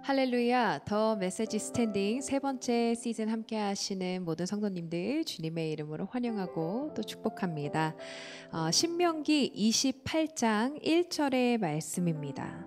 할렐루야. 더 메시지 스탠딩 세 번째 시즌 함께 하시는 모든 성도님들 주님의 이름으로 환영하고 또 축복합니다. 신명기 28장 1절의 말씀입니다.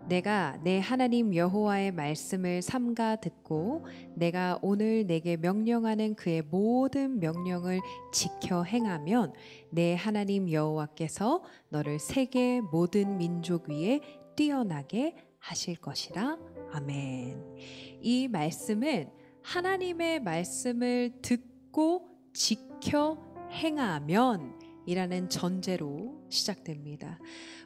내가 내 하나님 여호와의 말씀을 삼가 듣고 내가 오늘 내게 명령하는 그의 모든 명령을 지켜 행하면 내 하나님 여호와께서 너를 세계 모든 민족 위에 뛰어나게 하실 것이라. 아멘. 이 말씀은 하나님의 말씀을 듣고 지켜 행하면 이라는 전제로 시작됩니다.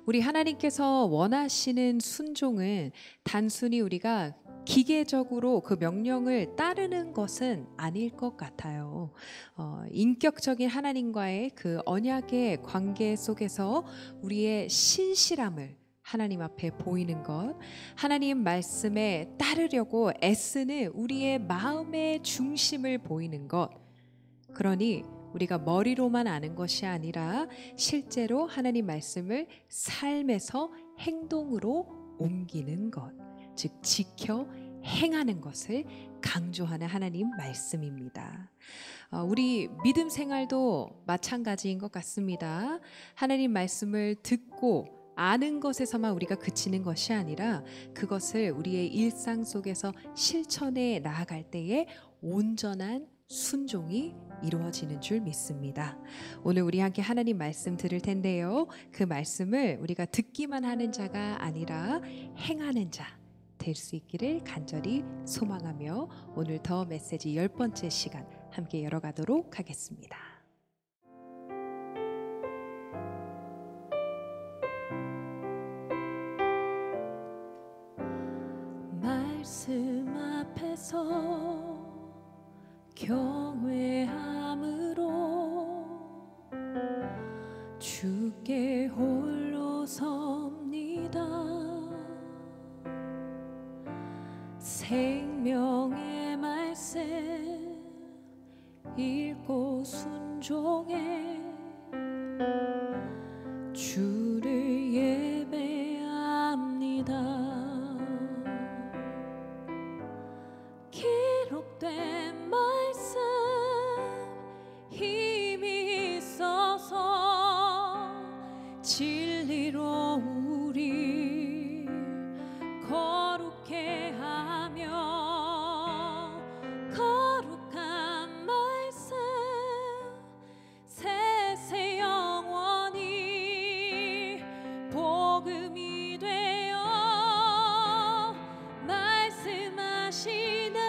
우리 하나님께서 원하시는 순종은 단순히 우리가 기계적으로 그 명령을 따르는 것은 아닐 것 같아요. 인격적인 하나님과의 그 언약의 관계 속에서 우리의 신실함을 하나님 앞에 보이는 것, 하나님 말씀에 따르려고 애쓰는 우리의 마음의 중심을 보이는 것. 그러니 우리가 머리로만 아는 것이 아니라 실제로 하나님 말씀을 삶에서 행동으로 옮기는 것, 즉 지켜 행하는 것을 강조하는 하나님 말씀입니다. 우리 믿음 생활도 마찬가지인 것 같습니다. 하나님 말씀을 듣고 아는 것에서만 우리가 그치는 것이 아니라 그것을 우리의 일상 속에서 실천해 나아갈 때에 온전한 순종이 이루어지는 줄 믿습니다. 오늘 우리 함께 하나님 말씀 들을 텐데요. 그 말씀을 우리가 듣기만 하는 자가 아니라 행하는 자 될 수 있기를 간절히 소망하며 오늘 더 메시지 10번째 시간 함께 열어가도록 하겠습니다. 말씀 앞에서 경외함으로 주께 홀로 섭니다. 생명의 말씀 읽고 순종해 주를 예배합니다. 기록된 말씀 힘이 있어서 진리로 우리 거룩해 하며 거룩한 말씀 세세 영원히 복음이 되어 말씀하시네.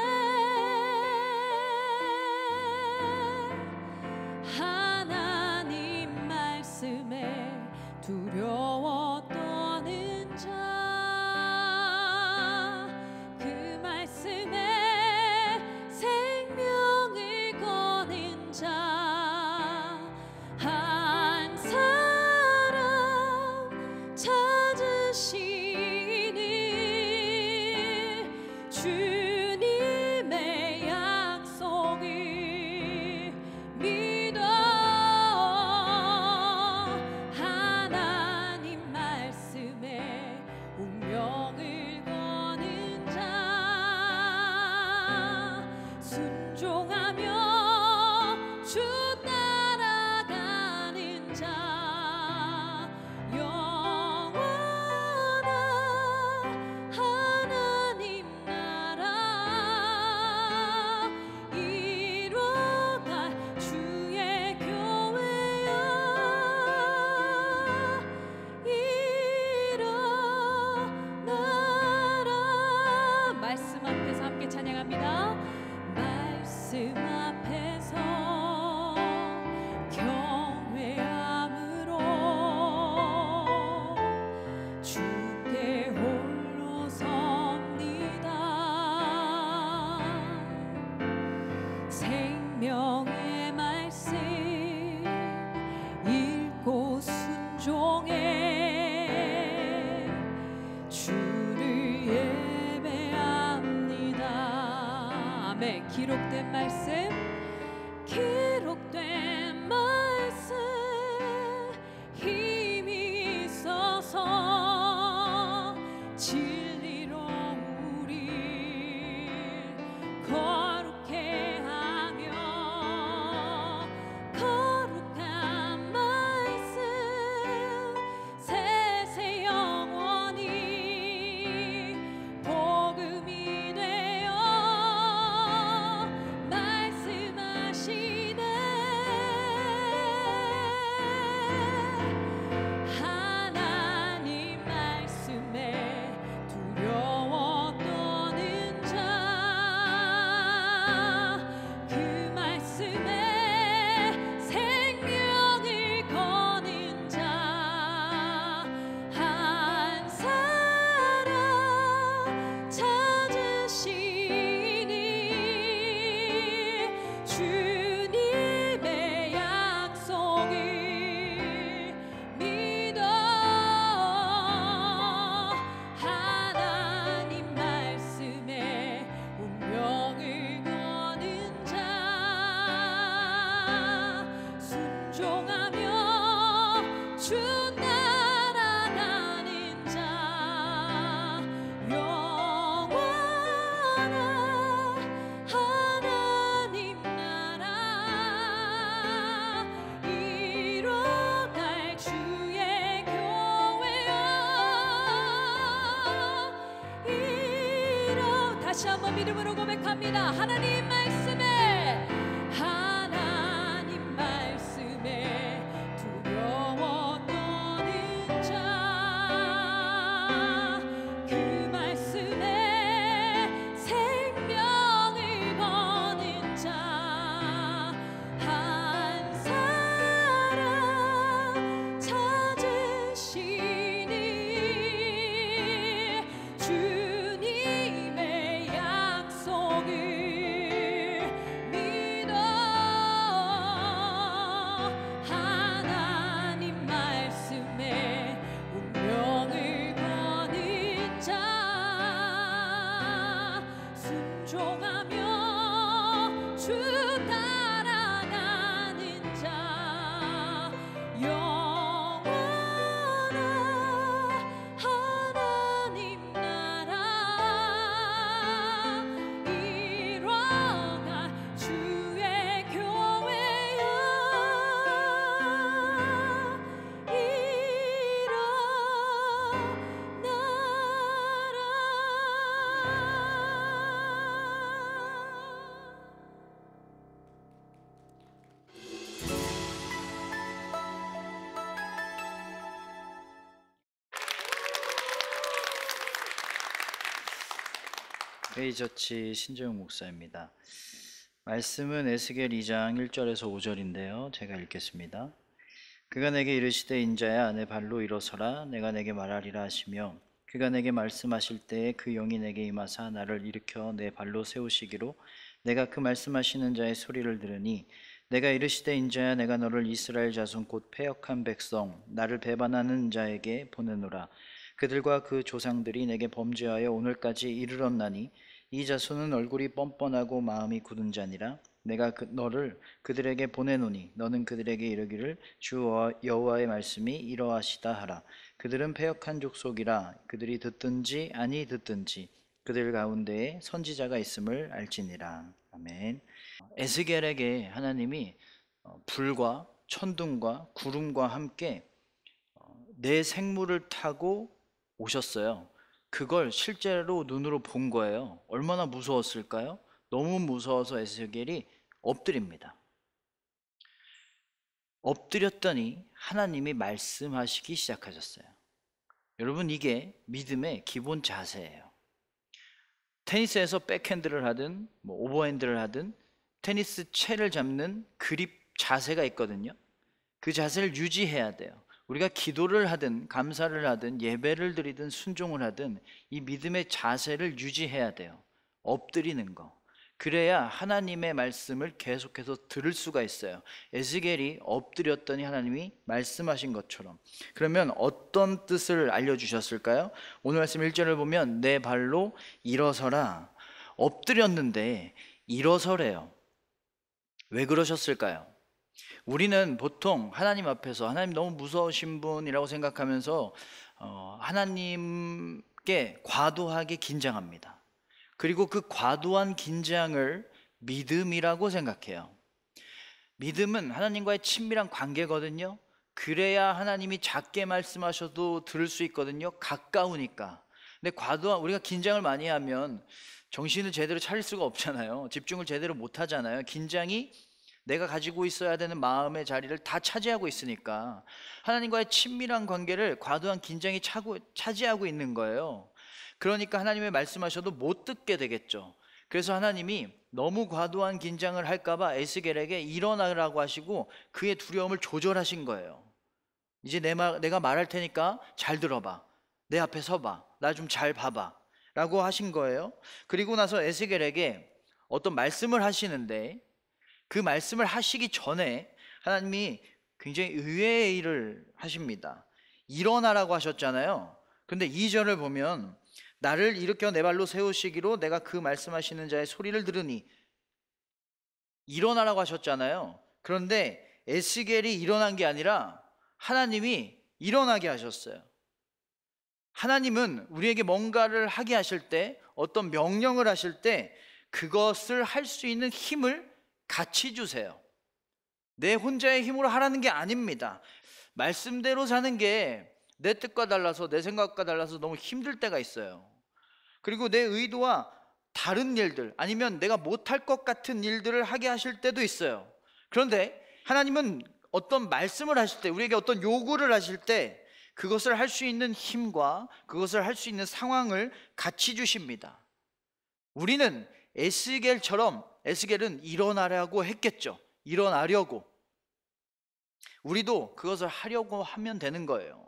하나님 말씀에 두려워 떠는 자, 그 말씀에 생명을 거는 자, 한 사람 찾으시니 주님의 약속을 믿어 하나님 말씀에 운명을 거는 자, 순종하며 주 따라가는 자, 영원한 하나님 나라 이뤄갈 주의 교회여 일어나라. 말씀 앞에서 함께 찬양합니다. 말씀 앞에서 경외함으로 주께 홀로 섭니다. 생명의 말씀 읽고 순종해 주를 예배합니다. 아멘. 기록된 말씀 힘이 있어서 진리로 우리 주 따라가는 자 영원한 하나님 나라 이뤄갈 주의 교회여 다시 한번 믿음으로 고백합니다. 하나님 말씀에 두려워 떠는 자 그 말씀에 생명을 거는 자 한 사람 찾으시니 주님의 약속을 믿어 하나님 말씀에 운명을 거는 자 순종하며 주 따라가는 자 영원한 하나님 나라 이뤄갈 주의 교회여 페이저치 신재용 목사입니다. 말씀은 에스겔 2장 1절에서 5절인데요. 제가 읽겠습니다. 그가 내게 이르시되 인자야 내 발로 일어서라 내가 내게 말하리라 하시며 그가 내게 말씀하실 때에 그 영이 내게 임하사 나를 일으켜 내 발로 세우시기로 내가 그 말씀하시는 자의 소리를 들으니 내가 이르시되 인자야 내가 너를 이스라엘 자손 곧 패역한 백성 나를 배반하는 자에게 보내노라 그들과 그 조상들이 내게 범죄하여 오늘까지 이르렀나니 이 자손은 얼굴이 뻔뻔하고 마음이 굳은 자니라 내가 너를 그들에게 보내노니 너는 그들에게 이르기를 주 여호와의 말씀이 이러하시다 하라 그들은 패역한 족속이라 그들이 듣든지 아니 듣든지 그들 가운데에 선지자가 있음을 알지니라. 아멘. 에스겔에게 하나님이 불과 천둥과 구름과 함께 내 생물을 타고 오셨어요. 그걸 실제로 눈으로 본 거예요. 얼마나 무서웠을까요? 너무 무서워서 에스겔이 엎드립니다. 엎드렸더니 하나님이 말씀하시기 시작하셨어요. 여러분, 이게 믿음의 기본 자세예요. 테니스에서 백핸드를 하든 오버핸드를 하든 테니스 채를 잡는 그립 자세가 있거든요. 그 자세를 유지해야 돼요. 우리가 기도를 하든 감사를 하든 예배를 드리든 순종을 하든 이 믿음의 자세를 유지해야 돼요. 엎드리는 거. 그래야 하나님의 말씀을 계속해서 들을 수가 있어요. 에스겔이 엎드렸더니 하나님이 말씀하신 것처럼. 그러면 어떤 뜻을 알려주셨을까요? 오늘 말씀 1절을 보면 내 발로 일어서라. 엎드렸는데 일어서래요. 왜 그러셨을까요? 우리는 보통 하나님 앞에서 하나님 너무 무서우신 분이라고 생각하면서 하나님께 과도하게 긴장합니다. 그리고 그 과도한 긴장을 믿음이라고 생각해요. 믿음은 하나님과의 친밀한 관계거든요. 그래야 하나님이 작게 말씀하셔도 들을 수 있거든요. 가까우니까. 근데 우리가 긴장을 많이 하면 정신을 제대로 차릴 수가 없잖아요. 집중을 제대로 못 하잖아요. 긴장이 내가 가지고 있어야 되는 마음의 자리를 다 차지하고 있으니까 하나님과의 친밀한 관계를 과도한 긴장이 차지하고 있는 거예요. 그러니까 하나님의 말씀하셔도 못 듣게 되겠죠. 그래서 하나님이 너무 과도한 긴장을 할까봐 에스겔에게 일어나라고 하시고 그의 두려움을 조절하신 거예요. 이제 내가 말할 테니까 잘 들어봐. 내 앞에 서봐. 나 좀 잘 봐봐 라고 하신 거예요. 그리고 나서 에스겔에게 어떤 말씀을 하시는데 그 말씀을 하시기 전에 하나님이 굉장히 의외의 일을 하십니다. 일어나라고 하셨잖아요. 근데 2절을 보면 나를 일으켜 내 발로 세우시기로 내가 그 말씀하시는 자의 소리를 들으니, 일어나라고 하셨잖아요. 그런데 에스겔이 일어난 게 아니라 하나님이 일어나게 하셨어요. 하나님은 우리에게 뭔가를 하게 하실 때, 어떤 명령을 하실 때 그것을 할 수 있는 힘을 같이 주세요. 내 혼자의 힘으로 하라는 게 아닙니다. 말씀대로 사는 게 내 뜻과 달라서, 내 생각과 달라서 너무 힘들 때가 있어요. 그리고 내 의도와 다른 일들, 아니면 내가 못할 것 같은 일들을 하게 하실 때도 있어요. 그런데 하나님은 어떤 말씀을 하실 때, 우리에게 어떤 요구를 하실 때 그것을 할 수 있는 힘과 그것을 할 수 있는 상황을 같이 주십니다. 우리는 에스겔은 일어나려고 했겠죠. 일어나려고. 우리도 그것을 하려고 하면 되는 거예요.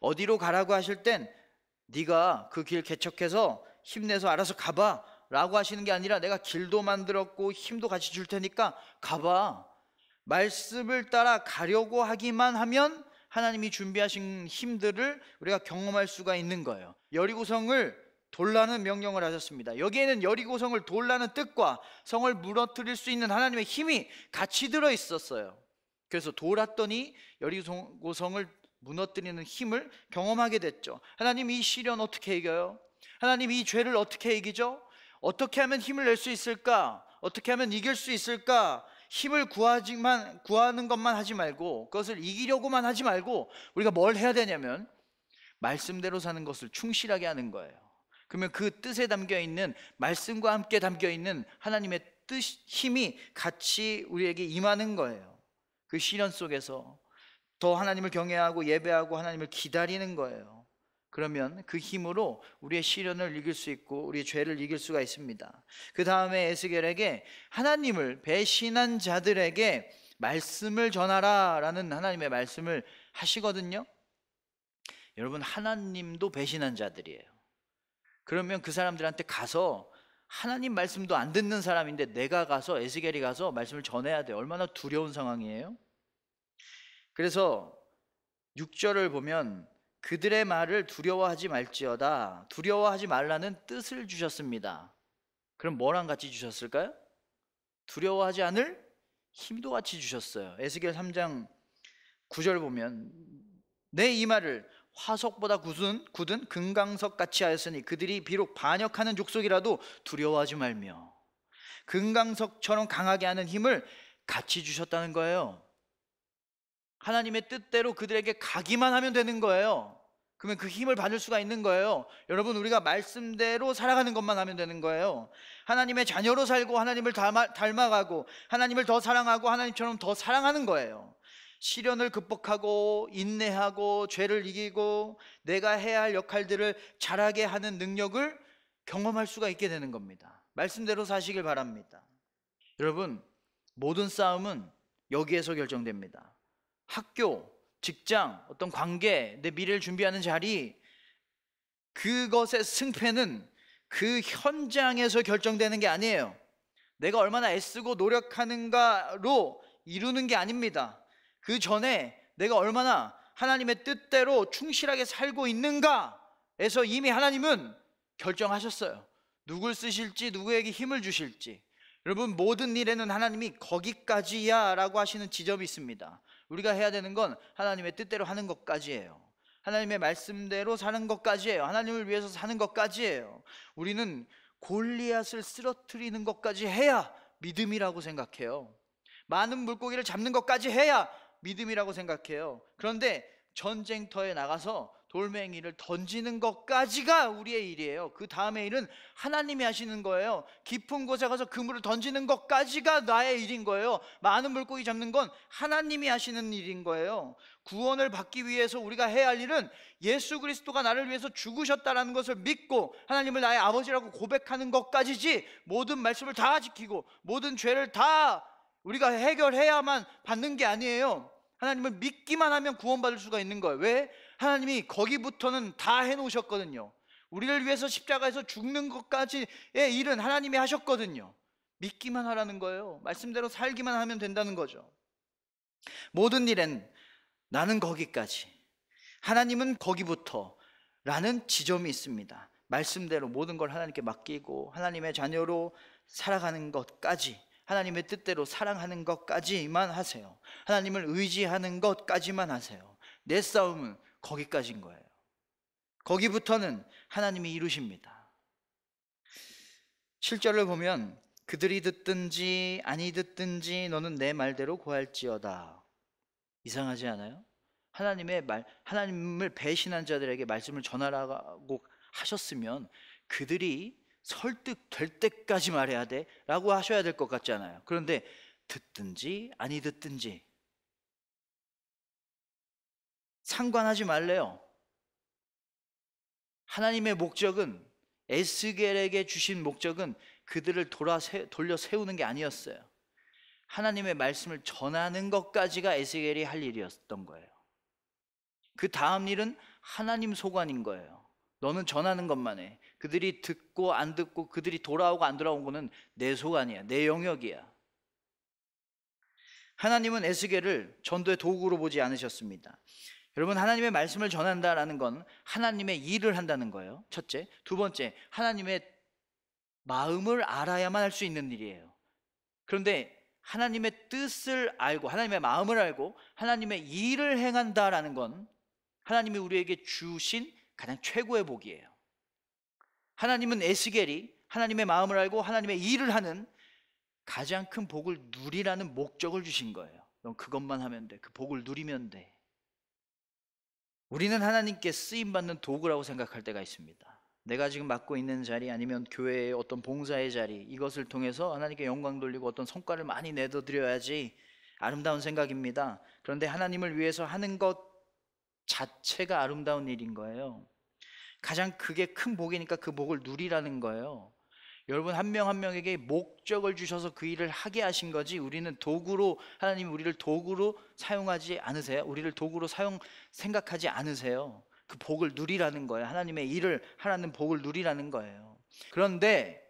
어디로 가라고 하실 땐 네가 그 길 개척해서 힘내서 알아서 가봐 라고 하시는 게 아니라, 내가 길도 만들었고 힘도 같이 줄 테니까 가봐. 말씀을 따라 가려고 하기만 하면 하나님이 준비하신 힘들을 우리가 경험할 수가 있는 거예요. 여리고성을 돌라는 명령을 하셨습니다. 여기에는 여리고성을 돌라는 뜻과 성을 무너뜨릴 수 있는 하나님의 힘이 같이 들어 있었어요. 그래서 돌았더니 여리고성을 무너뜨리는 힘을 경험하게 됐죠. 하나님, 이 시련 어떻게 이겨요? 하나님, 이 죄를 어떻게 이기죠? 어떻게 하면 힘을 낼 수 있을까? 어떻게 하면 이길 수 있을까? 힘을 구하는 것만 하지 말고, 그것을 이기려고만 하지 말고, 우리가 뭘 해야 되냐면 말씀대로 사는 것을 충실하게 하는 거예요. 그러면 그 뜻에 담겨 있는, 말씀과 함께 담겨 있는 하나님의 뜻, 힘이 같이 우리에게 임하는 거예요. 그 시련 속에서 더 하나님을 경외하고 예배하고 하나님을 기다리는 거예요. 그러면 그 힘으로 우리의 시련을 이길 수 있고 우리의 죄를 이길 수가 있습니다. 그 다음에 에스겔에게 하나님을 배신한 자들에게 말씀을 전하라 라는 하나님의 말씀을 하시거든요. 여러분, 하나님도 배신한 자들이에요. 그러면 그 사람들한테 가서, 하나님 말씀도 안 듣는 사람인데 내가 가서, 에스겔이 가서 말씀을 전해야 돼요. 얼마나 두려운 상황이에요. 그래서 6절을 보면 그들의 말을 두려워하지 말지어다, 두려워하지 말라는 뜻을 주셨습니다. 그럼 뭐랑 같이 주셨을까요? 두려워하지 않을 힘도 같이 주셨어요. 에스겔 3장 9절 보면 내 이 말을 화석보다 굳은 금강석 같이 하였으니 그들이 비록 반역하는 족속이라도 두려워하지 말며. 금강석처럼 강하게 하는 힘을 같이 주셨다는 거예요. 하나님의 뜻대로 그들에게 가기만 하면 되는 거예요. 그러면 그 힘을 받을 수가 있는 거예요. 여러분, 우리가 말씀대로 살아가는 것만 하면 되는 거예요. 하나님의 자녀로 살고 하나님을 닮아가고 하나님을 더 사랑하고 하나님처럼 더 사랑하는 거예요. 시련을 극복하고 인내하고 죄를 이기고 내가 해야 할 역할들을 잘하게 하는 능력을 경험할 수가 있게 되는 겁니다. 말씀대로 사시길 바랍니다. 여러분, 모든 싸움은 여기에서 결정됩니다. 학교, 직장, 어떤 관계, 내 미래를 준비하는 자리, 그것의 승패는 그 현장에서 결정되는 게 아니에요. 내가 얼마나 애쓰고 노력하는가로 이루는 게 아닙니다. 그 전에 내가 얼마나 하나님의 뜻대로 충실하게 살고 있는가에서 이미 하나님은 결정하셨어요. 누굴 쓰실지, 누구에게 힘을 주실지. 여러분, 모든 일에는 하나님이 거기까지야 라고 하시는 지점이 있습니다. 우리가 해야 되는 건 하나님의 뜻대로 하는 것까지예요. 하나님의 말씀대로 사는 것까지예요. 하나님을 위해서 사는 것까지예요. 우리는 골리앗을 쓰러뜨리는 것까지 해야 믿음이라고 생각해요. 많은 물고기를 잡는 것까지 해야 믿음이라고 생각해요. 그런데 전쟁터에 나가서 돌멩이를 던지는 것까지가 우리의 일이에요. 그 다음의 일은 하나님이 하시는 거예요. 깊은 곳에 가서 그물을 던지는 것까지가 나의 일인 거예요. 많은 물고기 잡는 건 하나님이 하시는 일인 거예요. 구원을 받기 위해서 우리가 해야 할 일은 예수 그리스도가 나를 위해서 죽으셨다라는 것을 믿고 하나님을 나의 아버지라고 고백하는 것까지지, 모든 말씀을 다 지키고 모든 죄를 다 우리가 해결해야만 받는 게 아니에요. 하나님을 믿기만 하면 구원받을 수가 있는 거예요. 왜? 하나님이 거기부터는 다 해놓으셨거든요. 우리를 위해서 십자가에서 죽는 것까지의 일은 하나님이 하셨거든요. 믿기만 하라는 거예요. 말씀대로 살기만 하면 된다는 거죠. 모든 일엔 나는 거기까지, 하나님은 거기부터 라는 지점이 있습니다. 말씀대로 모든 걸 하나님께 맡기고 하나님의 자녀로 살아가는 것까지, 하나님의 뜻대로 사랑하는 것까지만 하세요. 하나님을 의지하는 것까지만 하세요. 내 싸움은 거기까지인 거예요. 거기부터는 하나님이 이루십니다. 7절을 보면 그들이 듣든지 아니 듣든지 너는 내 말대로 고할지어다. 이상하지 않아요? 하나님을 배신한 자들에게 말씀을 전하라고 하셨으면 그들이 설득될 때까지 말해야 돼 라고 하셔야 될 것 같잖아요. 그런데 듣든지 아니 듣든지 상관하지 말래요. 하나님의 목적은, 에스겔에게 주신 목적은 그들을 돌려 세우는 게 아니었어요. 하나님의 말씀을 전하는 것까지가 에스겔이 할 일이었던 거예요. 그 다음 일은 하나님 소관인 거예요. 너는 전하는 것만 해. 그들이 듣고 안 듣고 그들이 돌아오고 안 돌아온 거는 내 소관이야. 내 영역이야. 하나님은 에스겔을 전도의 도구로 보지 않으셨습니다. 여러분, 하나님의 말씀을 전한다라는 건 하나님의 일을 한다는 거예요. 첫째. 두 번째, 하나님의 마음을 알아야만 할 수 있는 일이에요. 그런데 하나님의 뜻을 알고 하나님의 마음을 알고 하나님의 일을 행한다라는 건 하나님이 우리에게 주신 가장 최고의 복이에요. 하나님은 에스겔이 하나님의 마음을 알고 하나님의 일을 하는 가장 큰 복을 누리라는 목적을 주신 거예요. 넌 그것만 하면 돼. 그 복을 누리면 돼. 우리는 하나님께 쓰임받는 도구라고 생각할 때가 있습니다. 내가 지금 맡고 있는 자리 아니면 교회의 어떤 봉사의 자리, 이것을 통해서 하나님께 영광 돌리고 어떤 성과를 많이 내드려야지, 아름다운 생각입니다. 그런데 하나님을 위해서 하는 것 자체가 아름다운 일인 거예요. 가장 그게 큰 복이니까 그 복을 누리라는 거예요. 여러분, 한 명 한 명에게 목적을 주셔서 그 일을 하게 하신 거지, 우리는 도구로, 하나님 우리를 도구로 사용하지 않으세요? 우리를 도구로 생각하지 않으세요? 그 복을 누리라는 거예요. 하나님의 일을 하라는 복을 누리라는 거예요. 그런데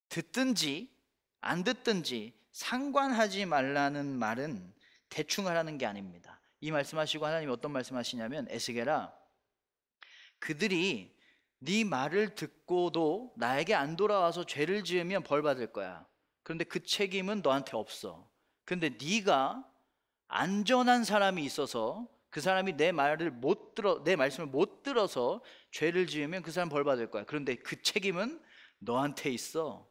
듣든지 안 듣든지 상관하지 말라는 말은 대충 하라는 게 아닙니다. 이 말씀하시고 하나님이 어떤 말씀하시냐면, 에스겔아, 그들이 네 말을 듣고도 나에게 안 돌아와서 죄를 지으면 벌 받을 거야. 그런데 그 책임은 너한테 없어. 근데 네가 안전한 사람이 있어서 그 사람이 내 말씀을 못 들어서 죄를 지으면 그 사람 벌 받을 거야. 그런데 그 책임은 너한테 있어.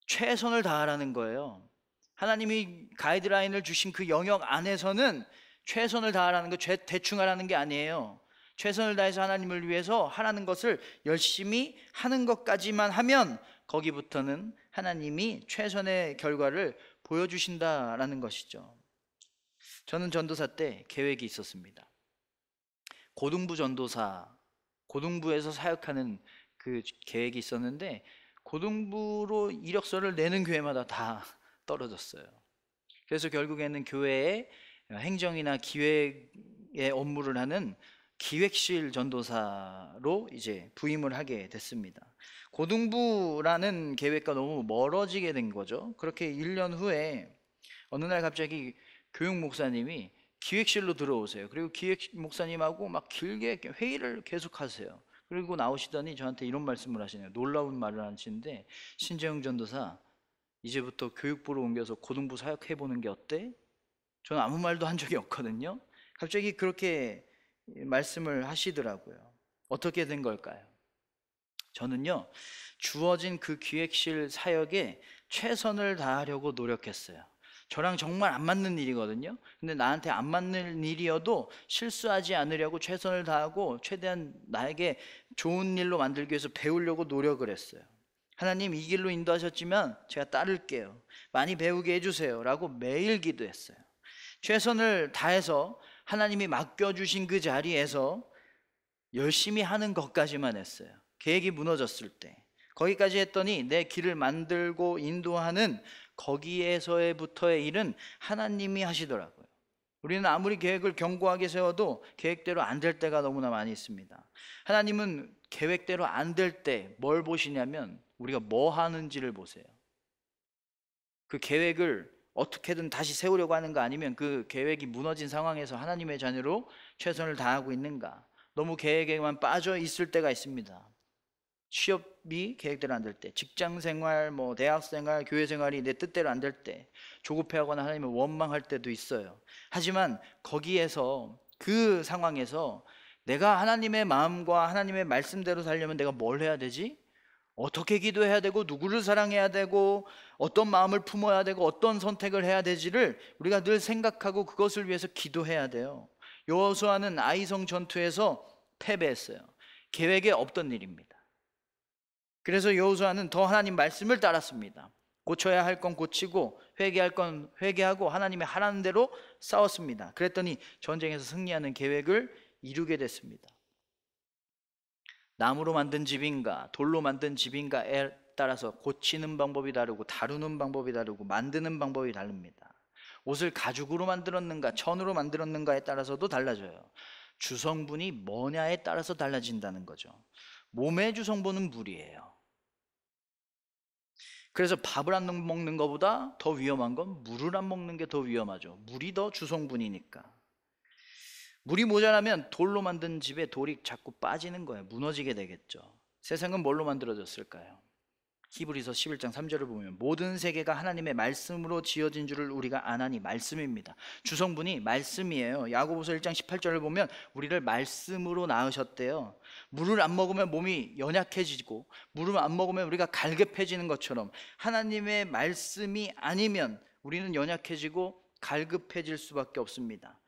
최선을 다하라는 거예요. 하나님이 가이드라인을 주신 그 영역 안에서는 최선을 다하라는 거, 대충 하라는 게 아니에요. 최선을 다해서 하나님을 위해서 하라는 것을 열심히 하는 것까지만 하면 거기부터는 하나님이 최선의 결과를 보여주신다라는 것이죠. 저는 전도사 때 계획이 있었습니다. 고등부 전도사, 고등부에서 사역하는 그 계획이 있었는데, 고등부로 이력서를 내는 교회마다 다 떨어졌어요. 그래서 결국에는 교회의 행정이나 기획의 업무를 하는 기획실 전도사로 이제 부임을 하게 됐습니다. 고등부라는 계획과 너무 멀어지게 된 거죠. 그렇게 1년 후에 어느 날 갑자기 교육 목사님이 기획실로 들어오세요. 그리고 기획 목사님하고 막 길게 회의를 계속 하세요. 그리고 나오시더니 저한테 이런 말씀을 하시네요. 놀라운 말을 하시는데, 신재영 전도사, 이제부터 교육부로 옮겨서 고등부 사역해보는 게 어때? 저는 아무 말도 한 적이 없거든요. 갑자기 그렇게 말씀을 하시더라고요. 어떻게 된 걸까요? 저는요, 주어진 그 기획실 사역에 최선을 다하려고 노력했어요. 저랑 정말 안 맞는 일이거든요. 근데 나한테 안 맞는 일이어도 실수하지 않으려고 최선을 다하고 최대한 나에게 좋은 일로 만들기 위해서 배우려고 노력을 했어요. 하나님, 이 길로 인도하셨지만 제가 따를게요. 많이 배우게 해주세요 라고 매일 기도했어요. 최선을 다해서 하나님이 맡겨주신 그 자리에서 열심히 하는 것까지만 했어요. 계획이 무너졌을 때 거기까지 했더니 내 길을 만들고 인도하는 거기에서부터의 일은 하나님이 하시더라고요. 우리는 아무리 계획을 견고하게 세워도 계획대로 안 될 때가 너무나 많이 있습니다. 하나님은 계획대로 안 될 때 뭘 보시냐면 우리가 뭐 하는지를 보세요. 그 계획을 어떻게든 다시 세우려고 하는가, 아니면 그 계획이 무너진 상황에서 하나님의 자녀로 최선을 다하고 있는가. 너무 계획에만 빠져 있을 때가 있습니다. 취업이 계획대로 안 될 때, 직장생활, 대학생활, 교회생활이 내 뜻대로 안 될 때 조급해하거나 하나님을 원망할 때도 있어요. 하지만 거기에서, 그 상황에서 내가 하나님의 마음과 하나님의 말씀대로 살려면 내가 뭘 해야 되지? 어떻게 기도해야 되고, 누구를 사랑해야 되고, 어떤 마음을 품어야 되고, 어떤 선택을 해야 되지를 우리가 늘 생각하고 그것을 위해서 기도해야 돼요. 여호수아는 아이성 전투에서 패배했어요. 계획에 없던 일입니다. 그래서 여호수아는 더 하나님 말씀을 따랐습니다. 고쳐야 할 건 고치고 회개할 건 회개하고 하나님의 하라는 대로 싸웠습니다. 그랬더니 전쟁에서 승리하는 계획을 이루게 됐습니다. 나무로 만든 집인가 돌로 만든 집인가에 따라서 고치는 방법이 다르고, 다루는 방법이 다르고, 만드는 방법이 다릅니다. 옷을 가죽으로 만들었는가 천으로 만들었는가에 따라서도 달라져요. 주성분이 뭐냐에 따라서 달라진다는 거죠. 몸의 주성분은 물이에요. 그래서 밥을 안 먹는 것보다 더 위험한 건 물을 안 먹는 게 더 위험하죠. 물이 더 주성분이니까. 물이 모자라면 돌로 만든 집에 돌이 자꾸 빠지는 거예요. 무너지게 되겠죠. 세상은 뭘로 만들어졌을까요? 히브리서 11장 3절을 보면 모든 세계가 하나님의 말씀으로 지어진 줄을 우리가 아나니, 말씀입니다. 주성분이 말씀이에요. 야고보서 1장 18절을 보면 우리를 말씀으로 낳으셨대요. 물을 안 먹으면 몸이 연약해지고, 물을 안 먹으면 우리가 갈급해지는 것처럼 하나님의 말씀이 아니면 우리는 연약해지고 갈급해질 수밖에 없습니다.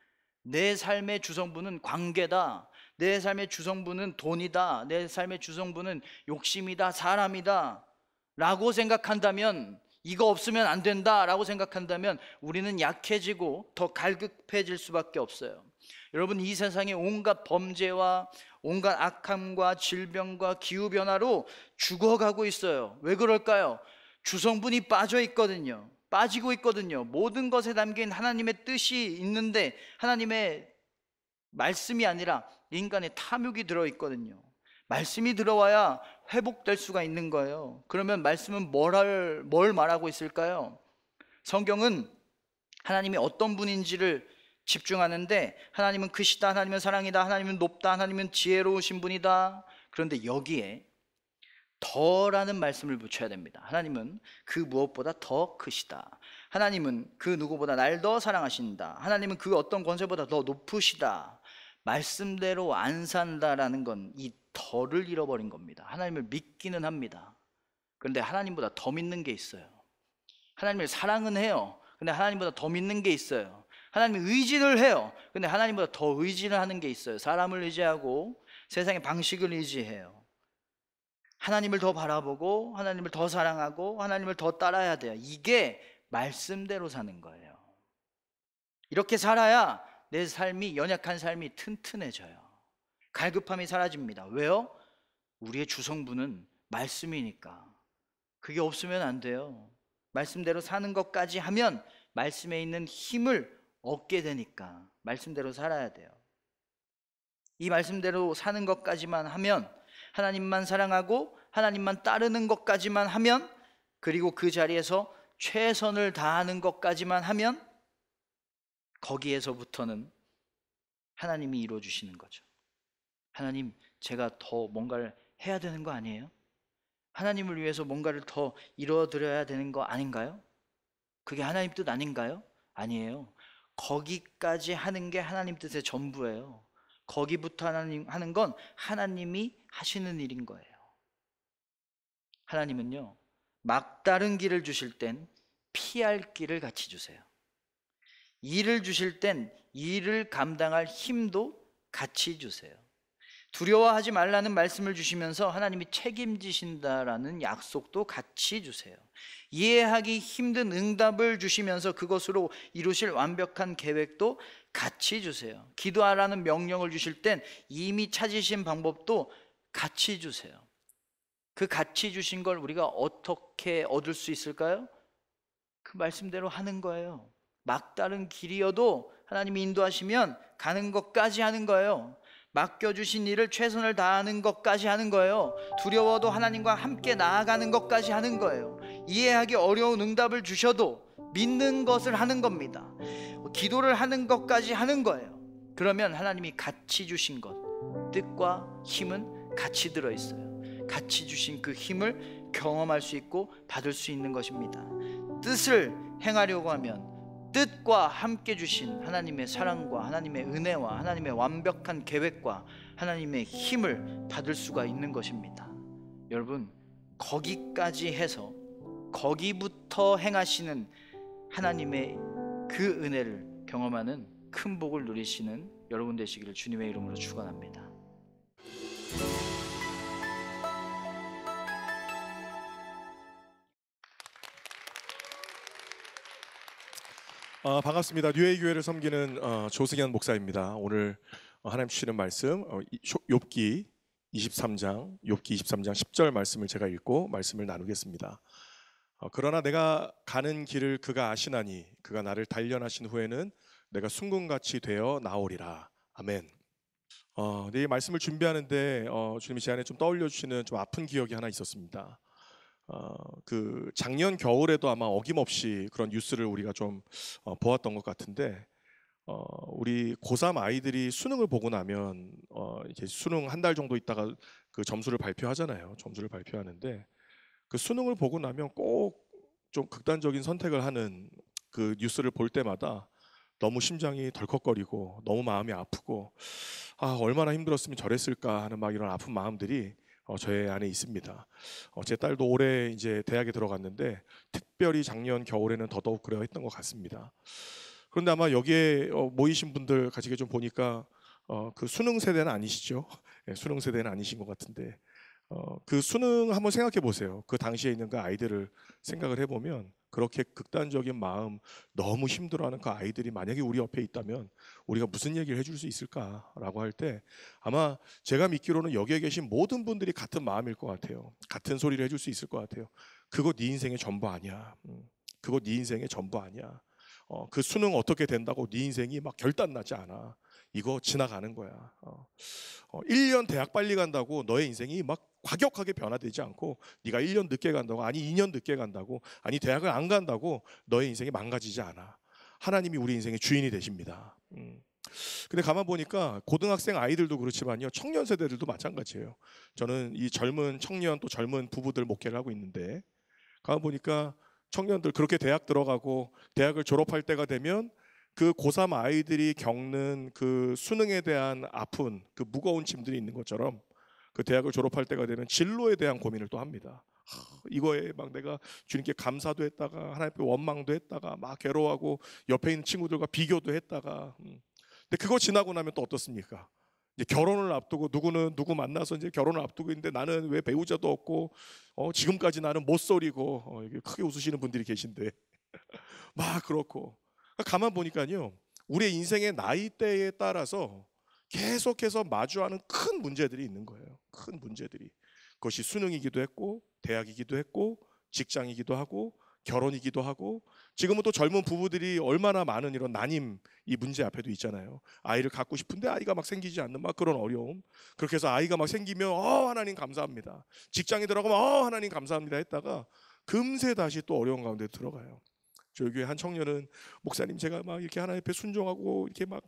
내 삶의 주성분은 관계다, 내 삶의 주성분은 돈이다, 내 삶의 주성분은 욕심이다, 사람이다 라고 생각한다면, 이거 없으면 안 된다 라고 생각한다면 우리는 약해지고 더 갈급해질 수밖에 없어요. 여러분, 이 세상에 온갖 범죄와 온갖 악함과 질병과 기후변화로 죽어가고 있어요. 왜 그럴까요? 주성분이 빠지고 있거든요. 모든 것에 담긴 하나님의 뜻이 있는데 하나님의 말씀이 아니라 인간의 탐욕이 들어있거든요. 말씀이 들어와야 회복될 수가 있는 거예요. 그러면 말씀은 뭘 말하고 있을까요? 성경은 하나님이 어떤 분인지를 집중하는데, 하나님은 크시다, 하나님은 사랑이다, 하나님은 높다, 하나님은 지혜로우신 분이다. 그런데 여기에 더라는 말씀을 붙여야 됩니다. 하나님은 그 무엇보다 더 크시다, 하나님은 그 누구보다 날 더 사랑하신다, 하나님은 그 어떤 권세보다 더 높으시다. 말씀대로 안 산다라는 건 이 더를 잃어버린 겁니다. 하나님을 믿기는 합니다. 그런데 하나님보다 더 믿는 게 있어요. 하나님을 사랑은 해요. 근데 하나님보다 더 믿는 게 있어요. 하나님을 의지를 해요. 근데 하나님보다 더 의지를 하는 게 있어요. 사람을 의지하고 세상의 방식을 의지해요. 하나님을 더 바라보고 하나님을 더 사랑하고 하나님을 더 따라야 돼요. 이게 말씀대로 사는 거예요. 이렇게 살아야 내 삶이, 연약한 삶이 튼튼해져요. 갈급함이 사라집니다. 왜요? 우리의 주성분은 말씀이니까. 그게 없으면 안 돼요. 말씀대로 사는 것까지 하면 말씀에 있는 힘을 얻게 되니까 말씀대로 살아야 돼요. 이 말씀대로 사는 것까지만 하면, 하나님만 사랑하고 하나님만 따르는 것까지만 하면, 그리고 그 자리에서 최선을 다하는 것까지만 하면, 거기에서부터는 하나님이 이루어주시는 거죠. 하나님, 제가 더 뭔가를 해야 되는 거 아니에요? 하나님을 위해서 뭔가를 더 이루어드려야 되는 거 아닌가요? 그게 하나님 뜻 아닌가요? 아니에요. 거기까지 하는 게 하나님 뜻의 전부예요. 거기부터 하나님 하는 건 하나님이 하시는 일인 거예요. 하나님은요, 막다른 길을 주실 땐 피할 길을 같이 주세요. 일을 주실 땐 일을 감당할 힘도 같이 주세요. 두려워하지 말라는 말씀을 주시면서 하나님이 책임지신다라는 약속도 같이 주세요. 이해하기 힘든 응답을 주시면서 그것으로 이루실 완벽한 계획도 같이 주세요. 기도하라는 명령을 주실 땐 이미 찾으신 방법도 같이 주세요. 그 같이 주신 걸 우리가 어떻게 얻을 수 있을까요? 그 말씀대로 하는 거예요. 막다른 길이어도 하나님이 인도하시면 가는 것까지 하는 거예요. 맡겨주신 일을 최선을 다하는 것까지 하는 거예요. 두려워도 하나님과 함께 나아가는 것까지 하는 거예요. 이해하기 어려운 응답을 주셔도 믿는 것을 하는 겁니다. 기도를 하는 것까지 하는 거예요. 그러면 하나님이 같이 주신 것, 뜻과 힘은 같이 들어있어요. 같이 주신 그 힘을 경험할 수 있고 받을 수 있는 것입니다. 뜻을 행하려고 하면 뜻과 함께 주신 하나님의 사랑과 하나님의 은혜와 하나님의 완벽한 계획과 하나님의 힘을 받을 수가 있는 것입니다. 여러분, 거기까지 해서 거기부터 행하시는 하나님의 그 은혜를 경험하는 큰 복을 누리시는 여러분 되시기를 주님의 이름으로 축원합니다. 반갑습니다. 뉴에이 교회를 섬기는 조승현 목사입니다. 오늘 하나님 주시는 말씀 욥기 23장 10절 말씀을 제가 읽고 말씀을 나누겠습니다. 그러나 내가 가는 길을 그가 아시나니 그가 나를 단련하신 후에는 내가 순금같이 되어 나오리라. 아멘. 이 말씀을 준비하는데 주님이 제 안에 좀 떠올려 주시는 좀 아픈 기억이 하나 있었습니다. 그 작년 겨울에도 아마 어김없이 그런 뉴스를 우리가 좀 보았던 것 같은데, 우리 고3 아이들이 수능을 보고 나면 이제 수능 한 달 정도 있다가 그 점수를 발표하잖아요. 점수를 발표하는데 그 수능을 보고 나면 꼭 좀 극단적인 선택을 하는 그 뉴스를 볼 때마다 너무 심장이 덜컥거리고 너무 마음이 아프고 얼마나 힘들었으면 저랬을까 하는 막 이런 아픈 마음들이 저의 안에 있습니다. 제 딸도 올해 이제 대학에 들어갔는데 특별히 작년 겨울에는 더더욱 그러했던 것 같습니다. 그런데 아마 여기에 모이신 분들 같이 좀 보니까 그 수능 세대는 아니시죠? 네, 수능 세대는 아니신 것 같은데 그 수능 한번 생각해 보세요. 그 당시에 있는 그 아이들을 생각을 해보면 그렇게 극단적인 마음, 너무 힘들어하는 그 아이들이 만약에 우리 옆에 있다면 우리가 무슨 얘기를 해줄 수 있을까라고 할 때 아마 제가 믿기로는 여기에 계신 모든 분들이 같은 마음일 것 같아요. 같은 소리를 해줄 수 있을 것 같아요. 그거 네 인생의 전부 아니야. 그거 네 인생의 전부 아니야. 그 수능 어떻게 된다고 네 인생이 막 결단 나지 않아. 이거 지나가는 거야. 1년 대학 빨리 간다고 너의 인생이 막 과격하게 변화되지 않고, 네가 1년 늦게 간다고, 아니 2년 늦게 간다고, 아니 대학을 안 간다고 너의 인생이 망가지지 않아. 하나님이 우리 인생의 주인이 되십니다. 근데 가만 보니까 고등학생 아이들도 그렇지만요, 청년 세대들도 마찬가지예요. 저는 이 젊은 청년 또 젊은 부부들 목회를 하고 있는데 가만 보니까 청년들 그렇게 대학 들어가고 대학을 졸업할 때가 되면 그 고3 아이들이 겪는 그 수능에 대한 아픈 그 무거운 짐들이 있는 것처럼 그 대학을 졸업할 때가 되면 진로에 대한 고민을 또 합니다. 이거에 막 내가 주님께 감사도 했다가 하나님께 원망도 했다가 막 괴로워하고 옆에 있는 친구들과 비교도 했다가 근데 그거 지나고 나면 또 어떻습니까? 이제 결혼을 앞두고 누구는 누구 만나서 이제 결혼을 앞두고 있는데 나는 왜 배우자도 없고 지금까지 나는 못소리고 이게 크게 웃으시는 분들이 계신데 막 그렇고 가만 보니까요, 우리의 인생의 나이대에 따라서 계속해서 마주하는 큰 문제들이 있는 거예요. 큰 문제들이. 그것이 수능이기도 했고 대학이기도 했고 직장이기도 하고 결혼이기도 하고, 지금은 또 젊은 부부들이 얼마나 많은 이런 난임 이 문제 앞에도 있잖아요. 아이를 갖고 싶은데 아이가 막 생기지 않는 막 그런 어려움. 그렇게 해서 아이가 막 생기면 하나님 감사합니다. 직장에 들어가면 하나님 감사합니다 했다가 금세 다시 또 어려운 가운데 들어가요. 저희 교회 한 청년은 목사님 제가 막 이렇게 하나님 앞에 순종하고 이렇게 막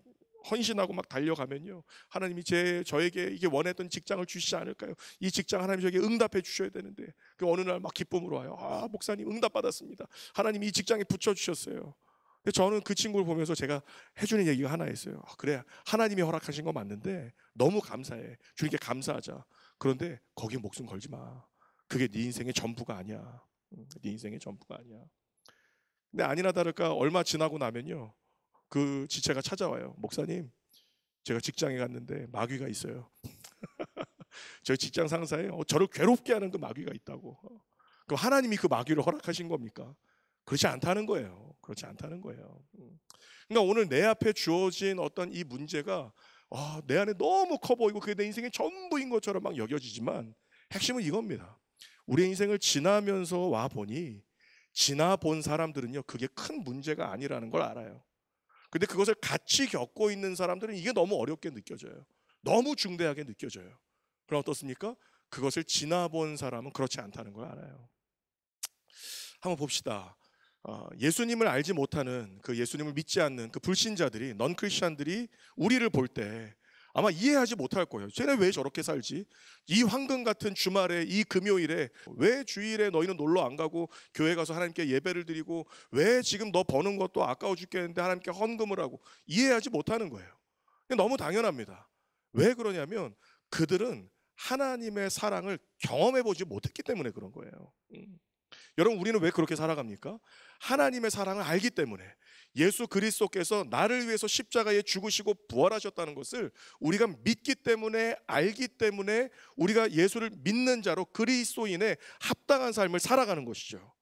헌신하고 막 달려가면요, 하나님이 저에게 이게 원했던 직장을 주시지 않을까요? 이 직장 하나님이 저에게 응답해 주셔야 되는데 그 어느 날 막 기쁨으로 와요. 목사님 응답 받았습니다. 하나님이 이 직장에 붙여 주셨어요. 근데 저는 그 친구를 보면서 제가 해주는 얘기가 하나 있어요. 그래, 하나님이 허락하신 거 맞는데 너무 감사해. 주님께 감사하자. 그런데 거기에 목숨 걸지 마. 그게 네 인생의 전부가 아니야. 네 인생의 전부가 아니야. 근데 아니나 다를까 얼마 지나고 나면요, 그 지체가 찾아와요. 목사님, 제가 직장에 갔는데 마귀가 있어요. 저희 직장 상사에 저를 괴롭게 하는 그 마귀가 있다고. 그럼 하나님이 그 마귀를 허락하신 겁니까? 그렇지 않다는 거예요. 그렇지 않다는 거예요. 그러니까 오늘 내 앞에 주어진 어떤 이 문제가 내 안에 너무 커 보이고 그게 내 인생의 전부인 것처럼 막 여겨지지만 핵심은 이겁니다. 우리 인생을 지나면서 와 보니 지나본 사람들은요, 그게 큰 문제가 아니라는 걸 알아요. 근데 그것을 같이 겪고 있는 사람들은 이게 너무 어렵게 느껴져요. 너무 중대하게 느껴져요. 그럼 어떻습니까? 그것을 지나본 사람은 그렇지 않다는 걸 알아요. 한번 봅시다. 예수님을 알지 못하는 그 예수님을 믿지 않는 그 불신자들이, 넌 크리스천들이 우리를 볼 때 아마 이해하지 못할 거예요. 쟤네 왜 저렇게 살지? 이 황금 같은 주말에, 이 금요일에 왜 주일에 너희는 놀러 안 가고 교회 가서 하나님께 예배를 드리고, 왜 지금 너 버는 것도 아까워 죽겠는데 하나님께 헌금을 하고, 이해하지 못하는 거예요. 너무 당연합니다. 왜 그러냐면 그들은 하나님의 사랑을 경험해 보지 못했기 때문에 그런 거예요. 여러분, 우리는 왜 그렇게 살아갑니까? 하나님의 사랑을 알기 때문에, 예수 그리스도께서 나를 위해서 십자가에 죽으시고 부활하셨다는 것을 우리가 믿기 때문에, 알기 때문에 우리가 예수를 믿는 자로 그리스도인의 합당한 삶을 살아가는 것이죠.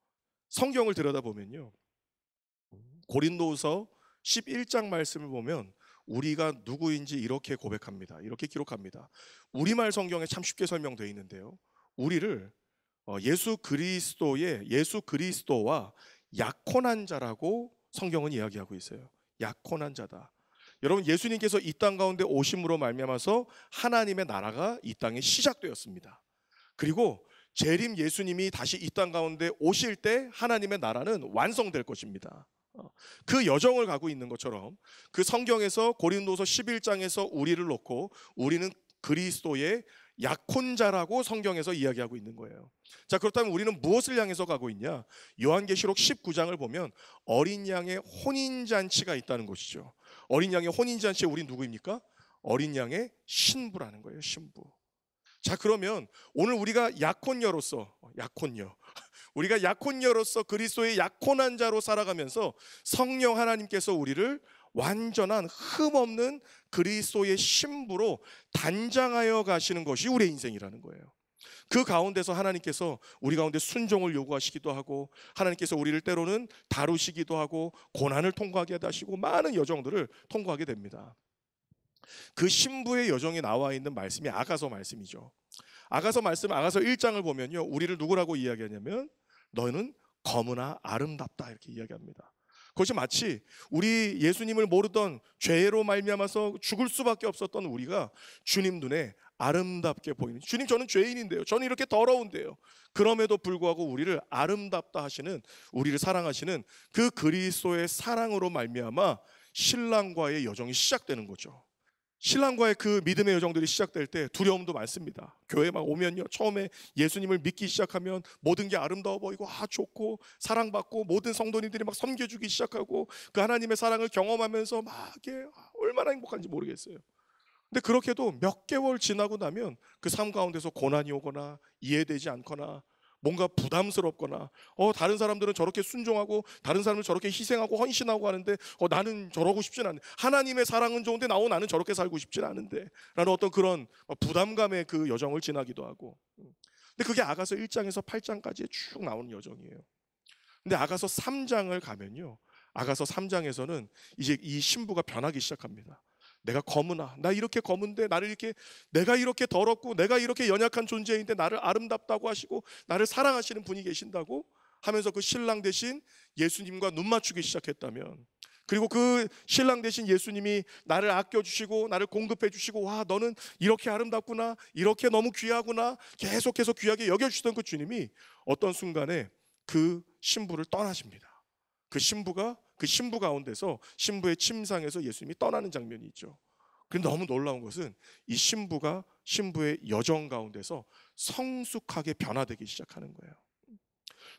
성경을 들여다보면요, 고린도후서 11장 말씀을 보면 우리가 누구인지 이렇게 고백합니다. 이렇게 기록합니다. 우리말 성경에 참 쉽게 설명되어 있는데요, 우리를 예수 그리스도와 약혼한 자라고 성경은 이야기하고 있어요. 약혼한 자다. 여러분, 예수님께서 이 땅 가운데 오심으로 말미암아서 하나님의 나라가 이 땅에 시작되었습니다. 그리고 재림 예수님이 다시 이 땅 가운데 오실 때 하나님의 나라는 완성될 것입니다. 그 여정을 가고 있는 것처럼, 그 성경에서 고린도서 11장에서 우리를 놓고 우리는 그리스도의 약혼자라고 성경에서 이야기하고 있는 거예요. 자, 그렇다면 우리는 무엇을 향해서 가고 있냐? 요한계시록 19장을 보면 어린 양의 혼인잔치가 있다는 것이죠. 어린 양의 혼인잔치에 우리 누구입니까? 어린 양의 신부라는 거예요. 신부. 자, 그러면 오늘 우리가 약혼녀로서 우리가 약혼녀로서 그리스도의 약혼한 자로 살아가면서 성령 하나님께서 우리를 완전한 흠없는 그리스도의 신부로 단장하여 가시는 것이 우리의 인생이라는 거예요. 그 가운데서 하나님께서 우리 가운데 순종을 요구하시기도 하고, 하나님께서 우리를 때로는 다루시기도 하고, 고난을 통과하게 하시고, 많은 여정들을 통과하게 됩니다. 그 신부의 여정에 나와 있는 말씀이 아가서 말씀이죠. 아가서 1장을 보면요, 우리를 누구라고 이야기하냐면 너는 검으나 아름답다, 이렇게 이야기합니다. 그것이 마치 우리 예수님을 모르던, 죄로 말미암아서 죽을 수밖에 없었던 우리가 주님 눈에 아름답게 보이는, 주님 저는 죄인인데요, 저는 이렇게 더러운데요, 그럼에도 불구하고 우리를 아름답다 하시는, 우리를 사랑하시는 그 그리스도의 사랑으로 말미암아 신랑과의 여정이 시작되는 거죠. 신랑과의 그 믿음의 여정들이 시작될 때 두려움도 많습니다. 교회 막 오면요, 처음에 예수님을 믿기 시작하면 모든 게 아름다워 보이고, 좋고 사랑받고, 모든 성도님들이 막 섬겨주기 시작하고, 그 하나님의 사랑을 경험하면서 막 이게 얼마나 행복한지 모르겠어요. 근데 그렇게도 몇 개월 지나고 나면 그 삶 가운데서 고난이 오거나 이해되지 않거나 뭔가 부담스럽거나, 다른 사람들은 저렇게 순종하고, 다른 사람은 저렇게 희생하고 헌신하고 하는데 나는 저러고 싶진 않네, 하나님의 사랑은 좋은데 나는 저렇게 살고 싶진 않은데, 라는 어떤 그런 부담감의 그 여정을 지나기도 하고. 근데 그게 아가서 1장에서 8장까지 쭉 나오는 여정이에요. 근데 아가서 3장을 가면요, 아가서 3장에서는 이제 이 신부가 변하기 시작합니다. 내가 검으나, 나 이렇게 검은데 내가 이렇게 더럽고 내가 이렇게 연약한 존재인데 나를 아름답다고 하시고 나를 사랑하시는 분이 계신다고 하면서 그 신랑 대신 예수님과 눈 맞추기 시작했다면, 그리고 그 신랑 대신 예수님이 나를 아껴주시고 나를 공급해주시고, 와 너는 이렇게 아름답구나, 이렇게 너무 귀하구나, 계속해서 귀하게 여겨주시던 그 주님이 어떤 순간에 그 신부를 떠나십니다. 그 신부 가운데서, 신부의 침상에서 예수님이 떠나는 장면이 있죠. 그런데 너무 놀라운 것은 이 신부가 신부의 여정 가운데서 성숙하게 변화되기 시작하는 거예요.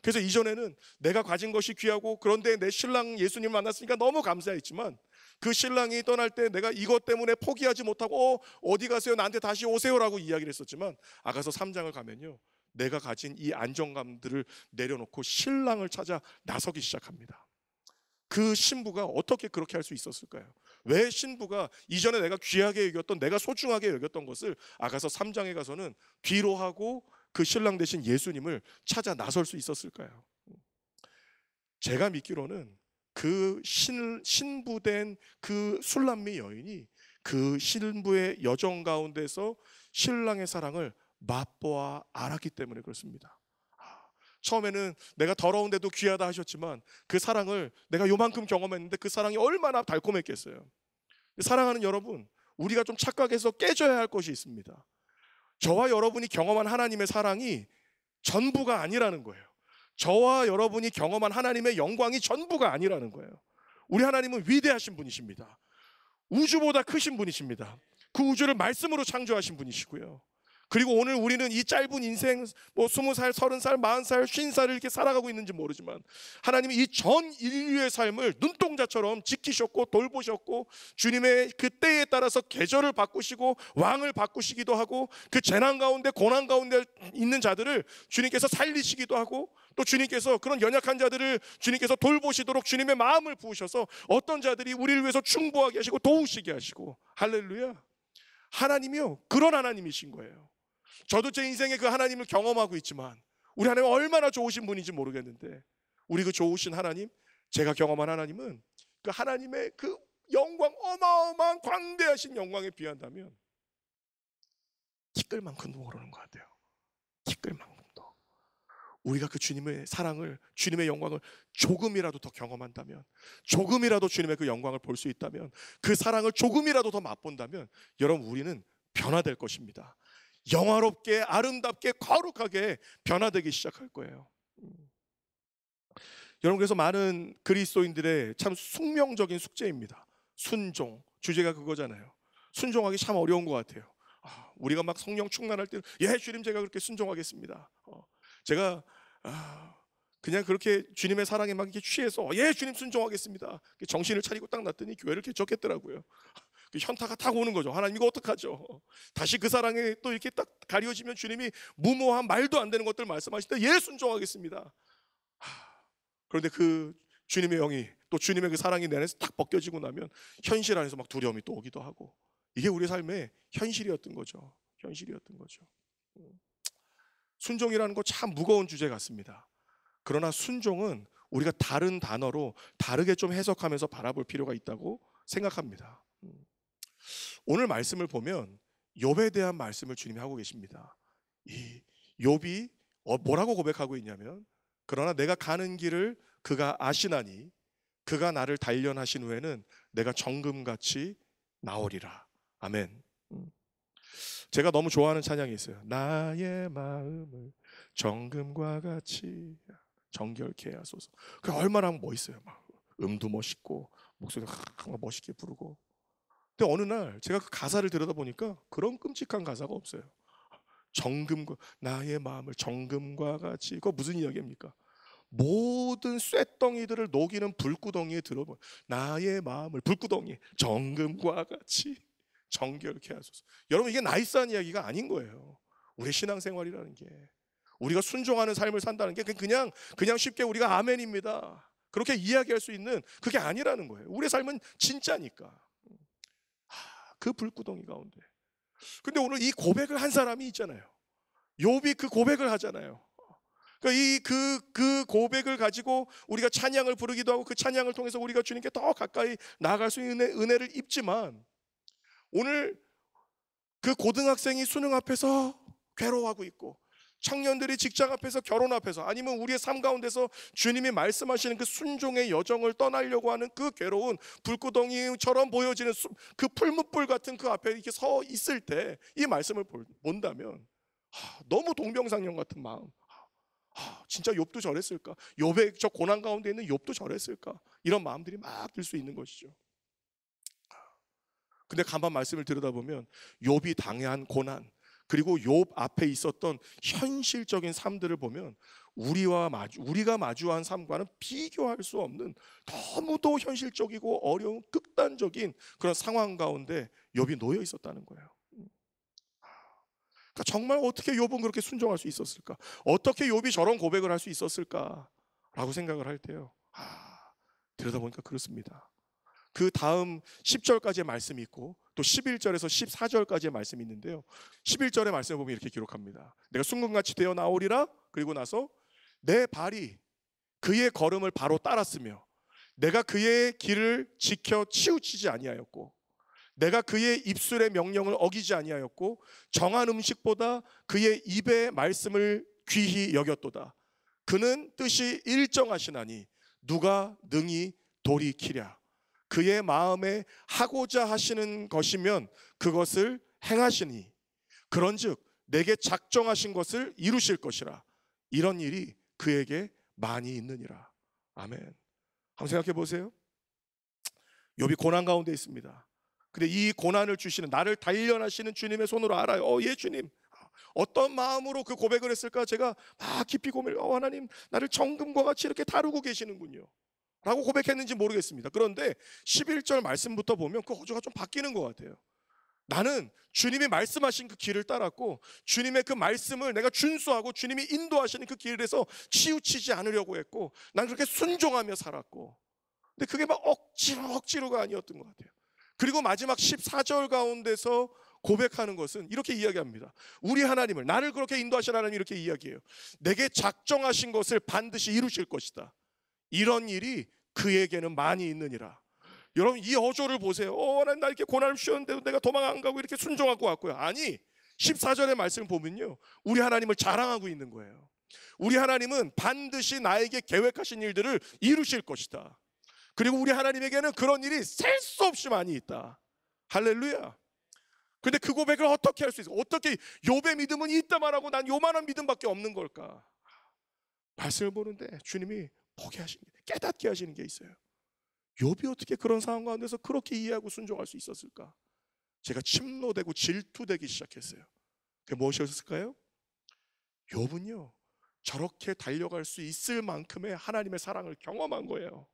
그래서 이전에는 내가 가진 것이 귀하고, 그런데 내 신랑 예수님 만났으니까 너무 감사했지만, 그 신랑이 떠날 때 내가 이것 때문에 포기하지 못하고 어디 가세요, 나한테 다시 오세요라고 이야기를 했었지만, 아가서 3장을 가면요, 내가 가진 이 안정감들을 내려놓고 신랑을 찾아 나서기 시작합니다. 그 신부가 어떻게 그렇게 할 수 있었을까요? 왜 신부가 이전에 내가 귀하게 여겼던, 내가 소중하게 여겼던 것을 아가서 3장에 가서는 뒤로 하고 그 신랑 대신 예수님을 찾아 나설 수 있었을까요? 제가 믿기로는 그 신부된 그 술람미 여인이 그 신부의 여정 가운데서 신랑의 사랑을 맛보아 알았기 때문에 그렇습니다. 처음에는 내가 더러운데도 귀하다 하셨지만 그 사랑을 내가 요만큼 경험했는데 그 사랑이 얼마나 달콤했겠어요. 사랑하는 여러분, 우리가 좀 착각해서 깨져야 할 것이 있습니다. 저와 여러분이 경험한 하나님의 사랑이 전부가 아니라는 거예요. 저와 여러분이 경험한 하나님의 영광이 전부가 아니라는 거예요. 우리 하나님은 위대하신 분이십니다. 우주보다 크신 분이십니다. 그 우주를 말씀으로 창조하신 분이시고요. 그리고 오늘 우리는 이 짧은 인생 20살, 30살, 40살, 50살을 이렇게 살아가고 있는지 모르지만 하나님이 이 전 인류의 삶을 눈동자처럼 지키셨고 돌보셨고 주님의 그 때에 따라서 계절을 바꾸시고 왕을 바꾸시기도 하고 그 재난 가운데 고난 가운데 있는 자들을 주님께서 살리시기도 하고 또 주님께서 그런 연약한 자들을 주님께서 돌보시도록 주님의 마음을 부으셔서 어떤 자들이 우리를 위해서 충고하게 하시고 도우시게 하시고 할렐루야. 하나님이요 그런 하나님이신 거예요. 저도 제 인생에 그 하나님을 경험하고 있지만 우리 하나님 얼마나 좋으신 분인지 모르겠는데 우리 그 좋으신 하나님, 제가 경험한 하나님은 그 하나님의 그 영광, 어마어마한 광대하신 영광에 비한다면 티끌만큼도 모르는 것 같아요. 티끌만큼도. 우리가 그 주님의 사랑을, 주님의 영광을 조금이라도 더 경험한다면, 조금이라도 주님의 그 영광을 볼 수 있다면, 그 사랑을 조금이라도 더 맛본다면 여러분 우리는 변화될 것입니다. 영화롭게 아름답게 거룩하게 변화되기 시작할 거예요. 여러분 그래서 많은 그리스도인들의 참 숙명적인 숙제입니다. 순종. 주제가 그거잖아요. 순종하기 참 어려운 것 같아요. 우리가 막 성령 충만할 때는 예 주님 제가 그렇게 순종하겠습니다. 제가 그냥 그렇게 주님의 사랑에 막 이렇게 취해서 예 주님 순종하겠습니다. 정신을 차리고 딱 놨더니 교회를 개척했더라고요. 현타가 딱 오는 거죠. 하나님 이거 어떡하죠? 다시 그 사랑에 또 이렇게 딱 가려지면 주님이 무모한 말도 안 되는 것들 말씀하실 때 예 순종하겠습니다. 그런데 그 주님의 영이 또 주님의 그 사랑이 내 안에서 딱 벗겨지고 나면 현실 안에서 막 두려움이 또 오기도 하고 이게 우리 삶의 현실이었던 거죠. 현실이었던 거죠. 순종이라는 거 참 무거운 주제 같습니다. 그러나 순종은 우리가 다른 단어로 다르게 좀 해석하면서 바라볼 필요가 있다고 생각합니다. 오늘 말씀을 보면 욥에 대한 말씀을 주님이 하고 계십니다. 이 욥이 뭐라고 고백하고 있냐면 그러나 내가 가는 길을 그가 아시나니 그가 나를 단련하신 후에는 내가 정금같이 나오리라. 아멘. 제가 너무 좋아하는 찬양이 있어요. 나의 마음을 정금과 같이 정결케 하소서. 그 얼마나 멋있어요. 막 음도 멋있고 목소리가 멋있게 부르고. 근데 어느 날 제가 그 가사를 들여다보니까 그런 끔찍한 가사가 없어요. 정금과 나의 마음을 정금과 같이. 그거 무슨 이야기입니까? 모든 쇳덩이들을 녹이는 불구덩이에 들어보 나의 마음을 불구덩이 정금과 같이 정결케 하소서. 여러분 이게 나이스한 이야기가 아닌 거예요. 우리의 신앙생활이라는 게 우리가 순종하는 삶을 산다는 게 그냥 쉽게 우리가 아멘입니다 그렇게 이야기할 수 있는 그게 아니라는 거예요. 우리의 삶은 진짜니까. 그 불구덩이 가운데. 근데 오늘 이 고백을 한 사람이 있잖아요. 욥이 그 고백을 하잖아요. 그러니까 그 고백을 가지고 우리가 찬양을 부르기도 하고 그 찬양을 통해서 우리가 주님께 더 가까이 나아갈 수 있는 은혜를 입지만 오늘 그 고등학생이 수능 앞에서 괴로워하고 있고 청년들이 직장 앞에서 결혼 앞에서 아니면 우리의 삶 가운데서 주님이 말씀하시는 그 순종의 여정을 떠나려고 하는 그 괴로운 불구덩이처럼 보여지는 그 풀무불 같은 그 앞에 이렇게 서 있을 때 이 말씀을 본다면 너무 동병상련 같은 마음. 진짜 욥도 저랬을까? 욥의 저 고난 가운데 있는 욥도 저랬을까? 이런 마음들이 막 들 수 있는 것이죠. 근데 가만 말씀을 들여다보면 욥이 당한 고난 그리고 욥 앞에 있었던 현실적인 삶들을 보면 우리가 마주한 삶과는 비교할 수 없는 너무도 현실적이고 어려운 극단적인 그런 상황 가운데 욥이 놓여 있었다는 거예요. 그러니까 정말 어떻게 욥은 그렇게 순종할 수 있었을까? 어떻게 욥이 저런 고백을 할 수 있었을까라고 생각을 할 때요. 들여다보니까 그렇습니다. 그 다음 10절까지의 말씀이 있고 또 11절에서 14절까지의 말씀이 있는데요. 11절의 말씀을 보면 이렇게 기록합니다. 내가 순금같이 되어 나오리라. 그리고 나서 내 발이 그의 걸음을 바로 따랐으며 내가 그의 길을 지켜 치우치지 아니하였고 내가 그의 입술의 명령을 어기지 아니하였고 정한 음식보다 그의 입의 말씀을 귀히 여겼도다. 그는 뜻이 일정하시나니 누가 능히 돌이키랴. 그의 마음에 하고자 하시는 것이면 그것을 행하시니 그런즉 내게 작정하신 것을 이루실 것이라. 이런 일이 그에게 많이 있느니라. 아멘. 한번 생각해 보세요. 욥이 고난 가운데 있습니다. 근데 이 고난을 주시는, 나를 단련하시는 주님의 손으로 알아요. 예 주님, 어떤 마음으로 그 고백을 했을까? 제가 막 깊이 고민을, 하나님 나를 정금과 같이 이렇게 다루고 계시는군요 라고 고백했는지 모르겠습니다. 그런데 11절 말씀부터 보면 그 어조가 좀 바뀌는 것 같아요. 나는 주님이 말씀하신 그 길을 따랐고, 주님의 그 말씀을 내가 준수하고 주님이 인도하시는 그 길에서 치우치지 않으려고 했고, 난 그렇게 순종하며 살았고. 근데 그게 막 억지로가 아니었던 것 같아요. 그리고 마지막 14절 가운데서 고백하는 것은 이렇게 이야기합니다. 우리 하나님을, 나를 그렇게 인도하신 하나님이 이렇게 이야기해요. 내게 작정하신 것을 반드시 이루실 것이다. 이런 일이 그에게는 많이 있느니라. 여러분 이 어조를 보세요. 나 이렇게 고난을 주셨는데도 내가 도망 안 가고 이렇게 순종하고 왔고요. 아니, 14절의 말씀 보면요, 우리 하나님을 자랑하고 있는 거예요. 우리 하나님은 반드시 나에게 계획하신 일들을 이루실 것이다. 그리고 우리 하나님에게는 그런 일이 셀 수 없이 많이 있다. 할렐루야. 근데 그 고백을 어떻게 할 수 있어? 어떻게 욥의 믿음은 있다 말하고 난 요만한 믿음밖에 없는 걸까? 말씀을 보는데 주님이 보게 하시는, 깨닫게 하시는 게 있어요. 욥이 어떻게 그런 상황 가운데서 그렇게 이해하고 순종할 수 있었을까? 제가 침노되고 질투되기 시작했어요. 그게 무엇이었을까요? 욥은요, 저렇게 달려갈 수 있을 만큼의 하나님의 사랑을 경험한 거예요.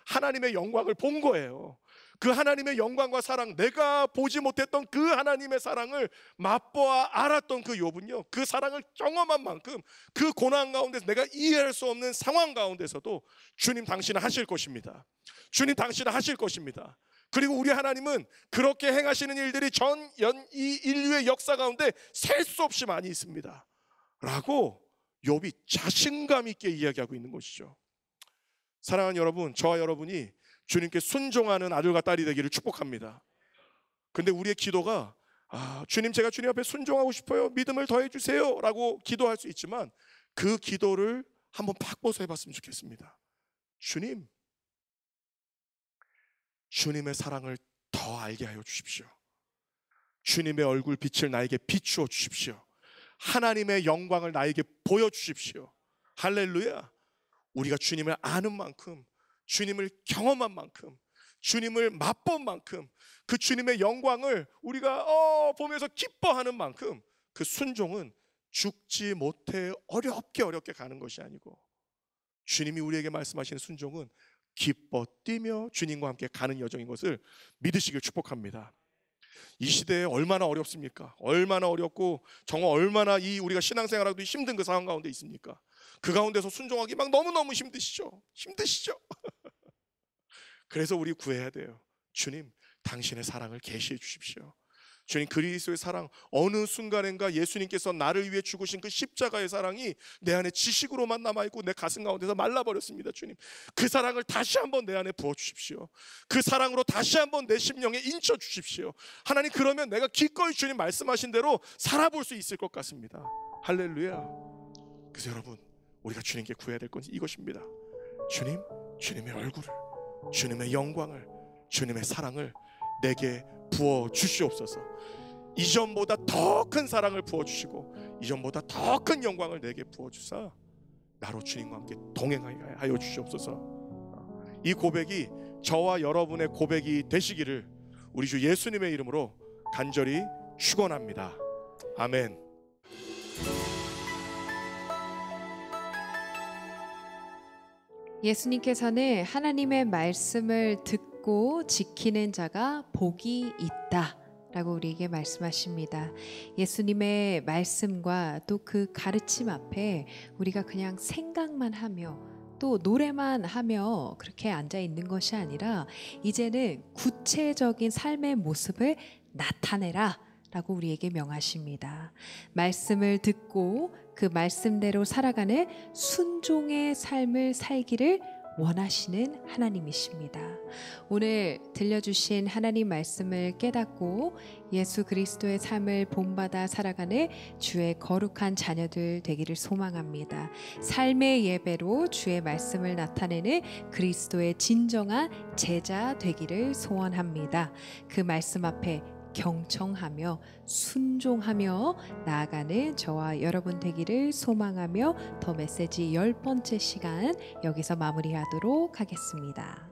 하나님의 영광을 본 거예요. 그 하나님의 영광과 사랑, 내가 보지 못했던 그 하나님의 사랑을 맛보아 알았던 그 욥은요, 그 사랑을 경험한 만큼 그 고난 가운데서, 내가 이해할 수 없는 상황 가운데서도 주님 당신은 하실 것입니다. 주님 당신은 하실 것입니다. 그리고 우리 하나님은 그렇게 행하시는 일들이 이 인류의 역사 가운데 셀 수 없이 많이 있습니다 라고 욥이 자신감 있게 이야기하고 있는 것이죠. 사랑하는 여러분, 저와 여러분이 주님께 순종하는 아들과 딸이 되기를 축복합니다. 근데 우리의 기도가 주님, 제가 주님 앞에 순종하고 싶어요, 믿음을 더해 주세요 라고 기도할 수 있지만, 그 기도를 한번 바꿔서 해봤으면 좋겠습니다. 주님, 주님의 사랑을 더 알게 하여 주십시오. 주님의 얼굴 빛을 나에게 비추어 주십시오. 하나님의 영광을 나에게 보여주십시오. 할렐루야. 우리가 주님을 아는 만큼, 주님을 경험한 만큼, 주님을 맛본 만큼, 그 주님의 영광을 우리가 보면서 기뻐하는 만큼, 그 순종은 죽지 못해 어렵게 가는 것이 아니고, 주님이 우리에게 말씀하시는 순종은 기뻐 뛰며 주님과 함께 가는 여정인 것을 믿으시길 축복합니다. 이 시대에 얼마나 어렵습니까? 얼마나 어렵고 정말 얼마나 우리가 신앙생활하기도 힘든 그 상황 가운데 있습니까? 그 가운데서 순종하기 막 너무너무 힘드시죠? 그래서 우리 구해야 돼요. 주님, 당신의 사랑을 계시해 주십시오. 주님, 그리스도의 사랑, 어느 순간인가 예수님께서 나를 위해 죽으신 그 십자가의 사랑이 내 안에 지식으로만 남아있고 내 가슴 가운데서 말라버렸습니다. 주님, 그 사랑을 다시 한번 내 안에 부어주십시오. 그 사랑으로 다시 한번 내 심령에 인쳐 주십시오. 하나님, 그러면 내가 기꺼이 주님 말씀하신 대로 살아볼 수 있을 것 같습니다. 할렐루야. 그래서 여러분, 우리가 주님께 구해야 될 건 이것입니다. 주님, 주님의 얼굴을, 주님의 영광을, 주님의 사랑을 내게 부어 주시옵소서. 이전보다 더 큰 사랑을 부어 주시고, 이전보다 더 큰 영광을 내게 부어 주사 나로 주님과 함께 동행하게 하여 주시옵소서. 이 고백이 저와 여러분의 고백이 되시기를 우리 주 예수님의 이름으로 간절히 축원합니다. 아멘. 예수님께서는 하나님의 말씀을 듣고 지키는 자가 복이 있다 라고 우리에게 말씀하십니다. 예수님의 말씀과 또 그 가르침 앞에 우리가 그냥 생각만 하며 또 노래만 하며 그렇게 앉아 있는 것이 아니라, 이제는 구체적인 삶의 모습을 나타내라 라고 우리에게 명하십니다. 말씀을 듣고 그 말씀대로 살아가는 순종의 삶을 살기를 원하시는 하나님이십니다. 오늘 들려주신 하나님 말씀을 깨닫고 예수 그리스도의 삶을 본받아 살아가는 주의 거룩한 자녀들 되기를 소망합니다. 삶의 예배로 주의 말씀을 나타내는 그리스도의 진정한 제자 되기를 소원합니다. 그 말씀 앞에 경청하며 순종하며 나아가는 저와 여러분 되기를 소망하며 더 메시지 10번째 시간 여기서 마무리하도록 하겠습니다.